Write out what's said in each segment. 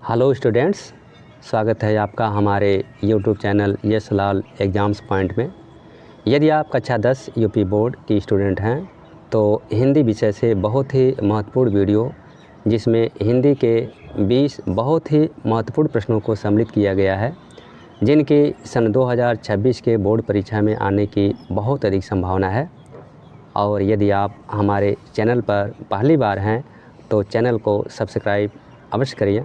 Hello students, स्वागत है आपका हमारे यूट्यूब चैनल यश लाल एग्ज़ाम्स पॉइंट में। यदि आप कक्षा 10 यूपी बोर्ड की स्टूडेंट हैं तो हिंदी विषय से बहुत ही महत्वपूर्ण वीडियो, जिसमें हिंदी के 20 बहुत ही महत्वपूर्ण प्रश्नों को सम्मिलित किया गया है, जिनकी सन 2026 के बोर्ड परीक्षा में आने की बहुत अधिक संभावना है। और यदि आप हमारे चैनल पर पहली बार हैं तो चैनल को सब्सक्राइब अवश्य करिए,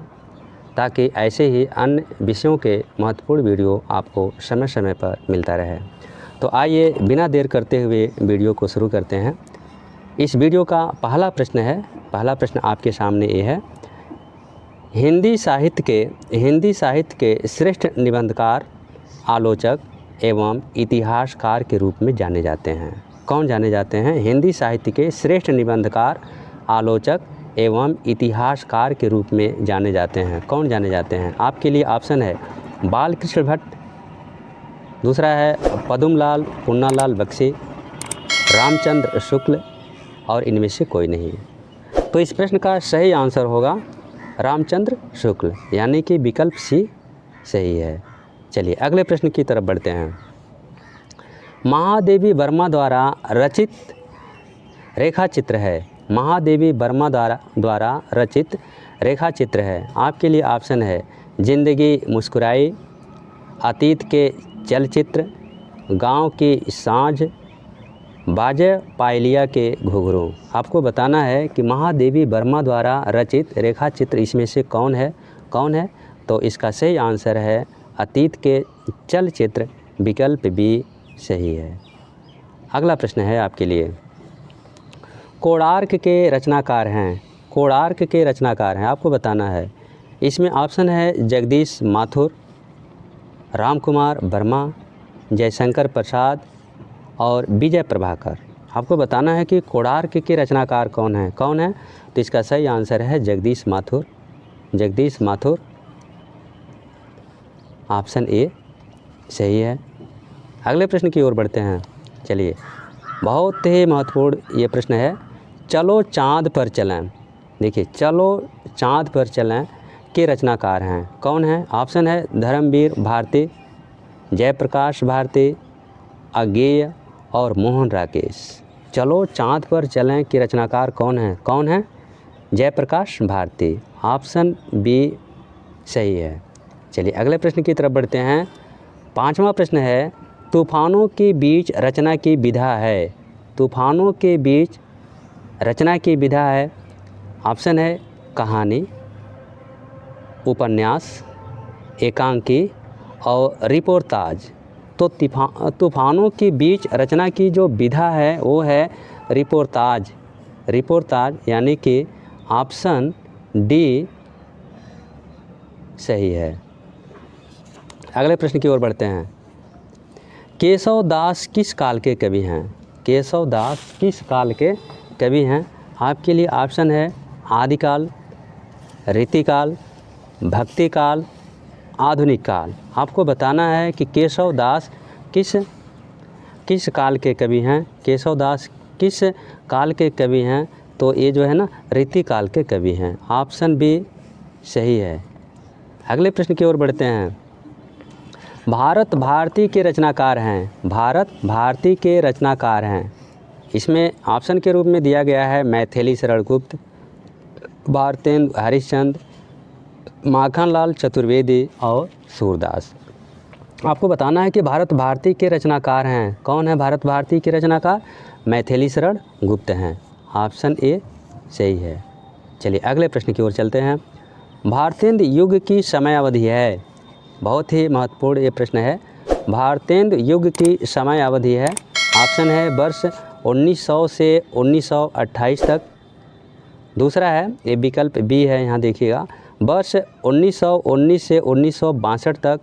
ताकि ऐसे ही अन्य विषयों के महत्वपूर्ण वीडियो आपको समय समय पर मिलता रहे। तो आइए बिना देर करते हुए वीडियो को शुरू करते हैं। इस वीडियो का पहला प्रश्न आपके सामने ये है। हिंदी साहित्य के श्रेष्ठ निबंधकार, आलोचक एवं इतिहासकार के रूप में जाने जाते हैं। कौन जाने जाते हैं? हिंदी साहित्य के श्रेष्ठ निबंधकार, आलोचक एवं इतिहासकार के रूप में जाने जाते हैं। कौन जाने जाते हैं? आपके लिए ऑप्शन है बालकृष्ण भट्ट, दूसरा है पद्मलाल पूर्णालाल बख्शी, रामचंद्र शुक्ल, और इनमें से कोई नहीं। तो इस प्रश्न का सही आंसर होगा रामचंद्र शुक्ल, यानी कि विकल्प सी सही है। चलिए अगले प्रश्न की तरफ बढ़ते हैं। महादेवी वर्मा द्वारा रचित रेखाचित्र है। महादेवी वर्मा द्वारा रचित रेखाचित्र है। आपके लिए ऑप्शन है जिंदगी मुस्कुराई, अतीत के चलचित्र, गांव की साँझ, बाजे पायलिया के घुंघरू। आपको बताना है कि महादेवी वर्मा द्वारा रचित रेखाचित्र इसमें से कौन है? तो इसका सही आंसर है अतीत के चलचित्र, विकल्प बी सही है। अगला प्रश्न है आपके लिए। कोणार्क के रचनाकार हैं। आपको बताना है। इसमें ऑप्शन है जगदीश माथुर, रामकुमार वर्मा, जयशंकर प्रसाद और विजय प्रभाकर। आपको बताना है कि कोणार्क के रचनाकार कौन है? तो इसका सही आंसर है जगदीश माथुर। ऑप्शन ए सही है। अगले प्रश्न की ओर बढ़ते हैं। चलिए, बहुत ही महत्वपूर्ण ये प्रश्न है। चलो चाँद पर चलें। देखिए, चलो चाँद पर चलें के रचनाकार हैं। कौन है? ऑप्शन है धर्मवीर भारती, जयप्रकाश भारती, अज्ञेय और मोहन राकेश। चलो चाँद पर चलें के रचनाकार कौन है? जयप्रकाश भारती। ऑप्शन बी सही है। चलिए अगले प्रश्न की तरफ बढ़ते हैं। 5वां प्रश्न है, तूफानों के बीच रचना की विधा है। तूफानों के बीच रचना की विधा है। ऑप्शन है कहानी, उपन्यास, एकांकी और रिपोर्टाज। तो तूफानों के बीच रचना की जो विधा है वो है रिपोर्टाज, यानी कि ऑप्शन डी सही है। अगले प्रश्न की ओर बढ़ते हैं। केशव दास किस काल के कवि हैं? आपके लिए ऑप्शन है आदिकाल, रीतिकाल, भक्तिकाल, आधुनिक काल। आपको बताना है कि केशव दास किस काल के कवि हैं? किस काल के कवि हैं? तो ये जो है ना रीतिकाल के कवि हैं। ऑप्शन बी सही है। अगले प्रश्न की ओर बढ़ते हैं। भारत भारती के रचनाकार हैं। इसमें ऑप्शन के रूप में दिया गया है मैथिली शरण गुप्त, भारतेंदु हरिश्चंद्र, माखनलाल चतुर्वेदी और सूरदास। आपको बताना है कि भारत भारती के रचनाकार हैं। कौन है भारत भारती के रचनाकार? मैथिली शरण गुप्त हैं। ऑप्शन ए सही है। चलिए अगले प्रश्न की ओर चलते हैं। भारतेंदु युग की समय अवधि है। बहुत ही महत्वपूर्ण ये प्रश्न है। भारतेंदु युग की समय अवधि है। ऑप्शन है वर्ष 1900 से 1928 तक। दूसरा है, ये विकल्प बी है, यहाँ देखिएगा, वर्ष 1919 से 1962 तक,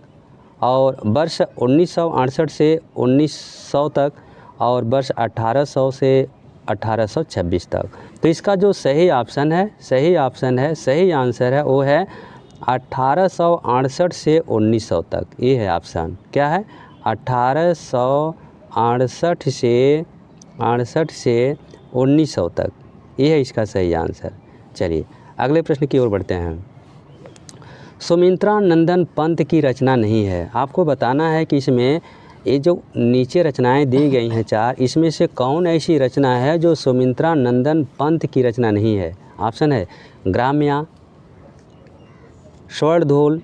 और वर्ष 1968 से 1900 तक, और वर्ष 1800 से 1826 तक। तो इसका जो सही आंसर है वो है 1868 से 1900 तक। ये है ऑप्शन। क्या है? 1868 से 1900 तक। ये है इसका सही आंसर। चलिए अगले प्रश्न की ओर बढ़ते हैं। सुमित्रा नंदन पंत की रचना नहीं है। आपको बताना है कि इसमें ये जो नीचे रचनाएं दी गई हैं 4, इसमें से कौन ऐसी रचना है जो सुमित्रा नंदन पंत की रचना नहीं है। ऑप्शन है ग्राम्या, स्वर्णधूल,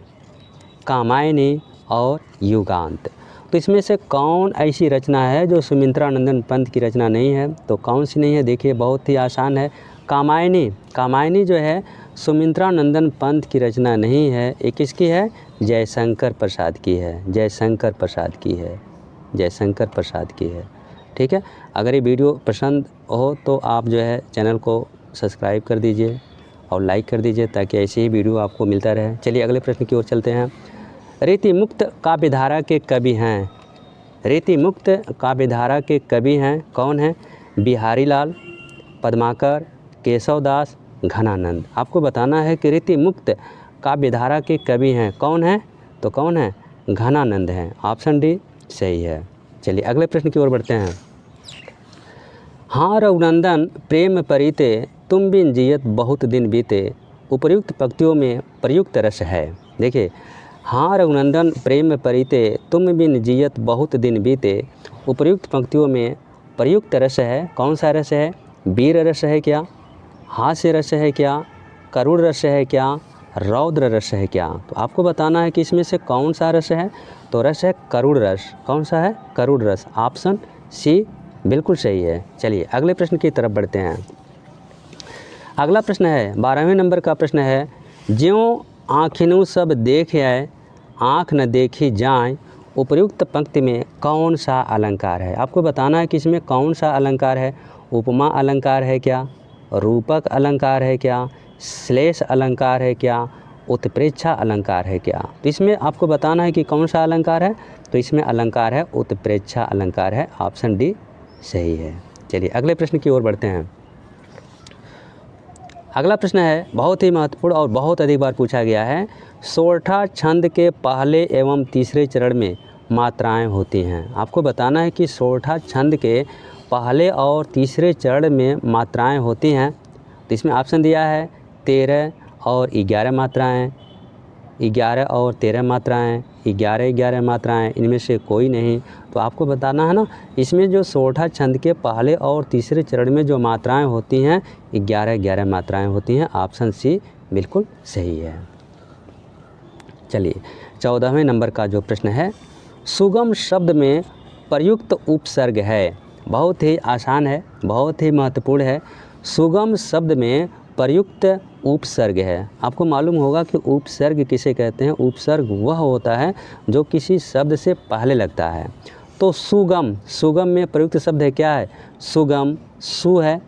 कामायनी और युगांत। तो इसमें से कौन ऐसी रचना है जो सुमित्रा नंदन पंत की रचना नहीं है? तो कौन सी नहीं है? देखिए बहुत ही आसान है, कामायनी। कामायनी जो है सुमित्रा नंदन पंत की रचना नहीं है। ये किसकी है? जयशंकर प्रसाद की है। जयशंकर प्रसाद की है। जयशंकर प्रसाद की है। ठीक है। अगर ये वीडियो पसंद हो तो आप जो है चैनल को सब्सक्राइब कर दीजिए और लाइक कर दीजिए ताकि ऐसे ही वीडियो आपको मिलता रहे। चलिए अगले प्रश्न की ओर चलते हैं। रीतिमुक्त काव्यधारा के कवि हैं। रीतिमुक्त काव्यधारा के कवि हैं कौन हैं? बिहारी लाल, पद्माकर, केशवदास, घनानंद। आपको बताना है कि रीतिमुक्त काव्यधारा के कवि हैं कौन हैं? तो कौन है? घनानंद हैं। ऑप्शन डी सही है। चलिए अगले प्रश्न की ओर बढ़ते हैं। हाँ रघुनंदन प्रेम परिते तुम बिन जियत बहुत दिन बीते, उपर्युक्त पंक्तियों में प्रयुक्त रस है। देखिए, हाँ रघुनंदन प्रेम परिते तुम बिन जियत बहुत दिन बीते, उपर्युक्त पंक्तियों में प्रयुक्त रस है। कौन सा रस है? वीर रस है क्या? हास्य रस है क्या? करुण रस है क्या? रौद्र रस है क्या? तो आपको बताना है कि इसमें से कौन सा रस है। तो रस है करुण रस। कौन सा है? करुण रस। ऑप्शन सी बिल्कुल सही है। चलिए अगले प्रश्न की तरफ बढ़ते हैं। अगला प्रश्न है 12वें नंबर का प्रश्न है, ज्यों आँखिनु सब देख आए आँख न देखी जाए, उपर्युक्त पंक्ति में कौन सा अलंकार है। आपको बताना है कि इसमें कौन सा अलंकार है। उपमा अलंकार है क्या? रूपक अलंकार है क्या? श्लेष अलंकार है क्या? उत्प्रेक्षा अलंकार है क्या? तो इसमें आपको बताना है कि कौन सा अलंकार है। तो इसमें अलंकार है उत्प्रेक्षा अलंकार है। ऑप्शन डी सही है। चलिए अगले प्रश्न की ओर बढ़ते हैं। अगला प्रश्न है बहुत ही महत्वपूर्ण और बहुत अधिक बार पूछा गया है। सोरठा छंद के पहले एवं तीसरे चरण में मात्राएं होती हैं। आपको बताना है कि सोरठा छंद के पहले और तीसरे चरण में मात्राएं होती हैं। तो इसमें ऑप्शन दिया है 13 और 11 मात्राएं, 11 और 13 मात्राएं, 11 मात्राएं, इनमें से कोई नहीं। तो आपको बताना है ना, इसमें जो सोरठा छंद के पहले और तीसरे चरण में जो मात्राएं होती हैं 11 मात्राएं होती हैं। ऑप्शन सी बिल्कुल सही है। चलिए 14वें नंबर का जो प्रश्न है, सुगम शब्द में प्रयुक्त उपसर्ग है। बहुत ही आसान है, बहुत ही महत्वपूर्ण है। सुगम शब्द में प्रयुक्त उपसर्ग है। आपको मालूम होगा कि उपसर्ग किसे कहते हैं। उपसर्ग वह होता है जो किसी शब्द से पहले लगता है। तो सुगम, सुगम में प्रयुक्त शब्द है क्या है? सुगम, सु है।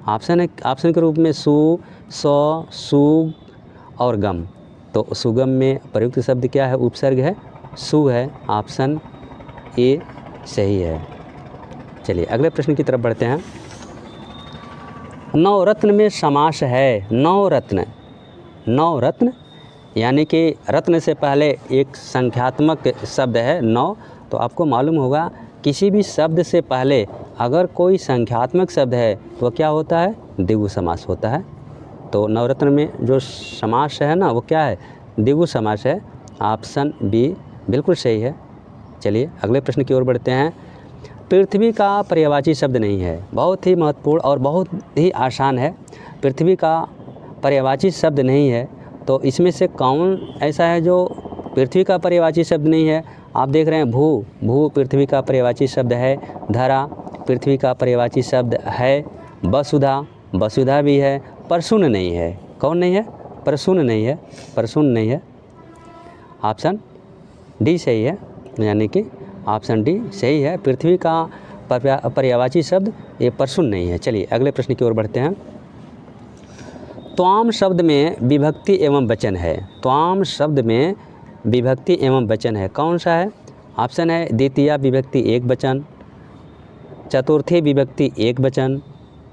ऑप्शन है, ऑप्शन के रूप में सु, सौ, सुग और गम। तो सुगम में प्रयुक्त शब्द क्या है? उपसर्ग है, सु है। ऑप्शन ए सही है। चलिए अगले प्रश्न की तरफ बढ़ते हैं। नवरत्न में समास है। नवरत्न, नवरत्न यानी कि रत्न से पहले एक संख्यात्मक शब्द है नौ। तो आपको मालूम होगा किसी भी शब्द से पहले अगर कोई संख्यात्मक शब्द है तो क्या होता है? द्विगु समास होता है। तो नवरत्न में जो समास है ना वो क्या है? द्विगु समास है। ऑप्शन बी बिल्कुल सही है। चलिए अगले प्रश्न की ओर बढ़ते हैं। पृथ्वी का पर्यायवाची शब्द नहीं है। बहुत ही महत्वपूर्ण और बहुत ही आसान है। पृथ्वी का पर्यायवाची शब्द नहीं है। तो इसमें से कौन ऐसा है जो पृथ्वी का पर्यायवाची शब्द नहीं है? आप देख रहे हैं भू, भू पृथ्वी का पर्यायवाची शब्द है। धरा पृथ्वी का पर्यायवाची शब्द है। वसुधा, वसुधा भी है। परशुन नहीं है। कौन नहीं है? परशुन नहीं है। परशुन नहीं है। ऑप्शन डी सही है, यानी कि ऑप्शन डी सही है। पृथ्वी का पर्यायवाची शब्द ये परशुन नहीं है। चलिए अगले प्रश्न की ओर बढ़ते हैं। त्वाम शब्द में विभक्ति एवं वचन है। त्वाम शब्द में विभक्ति एवं वचन है। कौन सा है? ऑप्शन है द्वितीया विभक्ति एक वचन, चतुर्थी विभक्ति एक वचन,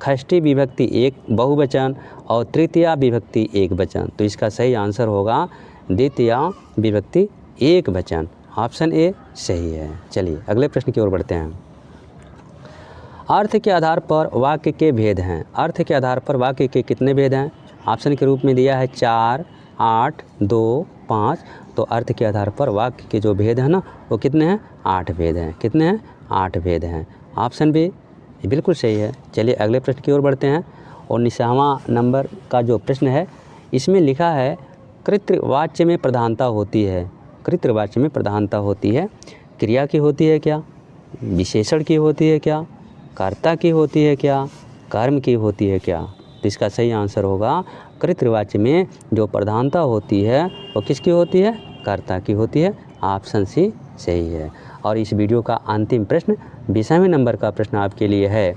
षष्ठी विभक्ति एक बहुवचन और तृतीया विभक्ति एक वचन। तो इसका सही आंसर होगा द्वितीया विभक्ति एक वचन। ऑप्शन ए सही है। चलिए अगले प्रश्न की ओर बढ़ते हैं। अर्थ के आधार पर वाक्य के भेद हैं। अर्थ के आधार पर वाक्य के कितने भेद हैं? ऑप्शन के रूप में दिया है 4, 8, 2, 5। तो अर्थ के आधार पर वाक्य के जो भेद हैं ना वो कितने हैं? 8 भेद हैं। कितने हैं? 8 भेद हैं। ऑप्शन बी बिल्कुल सही है। चलिए अगले प्रश्न की ओर बढ़ते हैं। 19वां नंबर का जो प्रश्न है इसमें लिखा है कृतवाच्य में प्रधानता होती है। कृतवाच्य में प्रधानता होती है क्रिया की होती है क्या, विशेषण की होती है क्या, कर्ता की होती है क्या, कर्म की होती है क्या? तो इसका सही आंसर होगा कृतवाच्य में जो प्रधानता होती है वो किसकी होती है? कर्ता की होती है। ऑप्शन सी सही है। और इस वीडियो का अंतिम प्रश्न 20वें नंबर का प्रश्न आपके लिए है।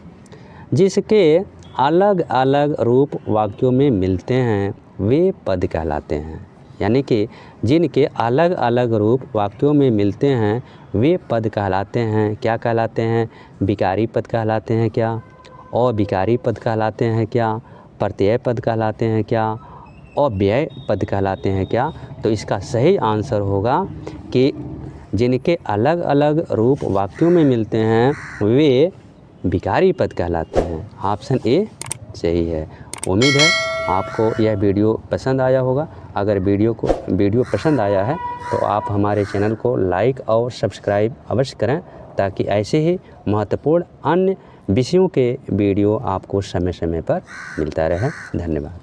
जिसके अलग अलग रूप वाक्यों में मिलते हैं वे पद कहलाते हैं। यानी कि जिनके अलग अलग रूप वाक्यों में मिलते हैं वे पद कहलाते हैं। क्या कहलाते हैं? विकारी पद कहलाते हैं क्या, अविकारी पद कहलाते हैं क्या, प्रत्यय पद कहलाते हैं क्या, अव्यय पद कहलाते हैं क्या? तो इसका सही आंसर होगा कि जिनके अलग अलग रूप वाक्यों में मिलते हैं वे विकारी पद कहलाते हैं। ऑप्शन ए सही है। उम्मीद है आपको यह वीडियो पसंद आया होगा। अगर वीडियो पसंद आया है तो आप हमारे चैनल को लाइक और सब्सक्राइब अवश्य करें ताकि ऐसे ही महत्वपूर्ण अन्य विषयों के वीडियो आपको समय समय पर मिलता रहे। धन्यवाद।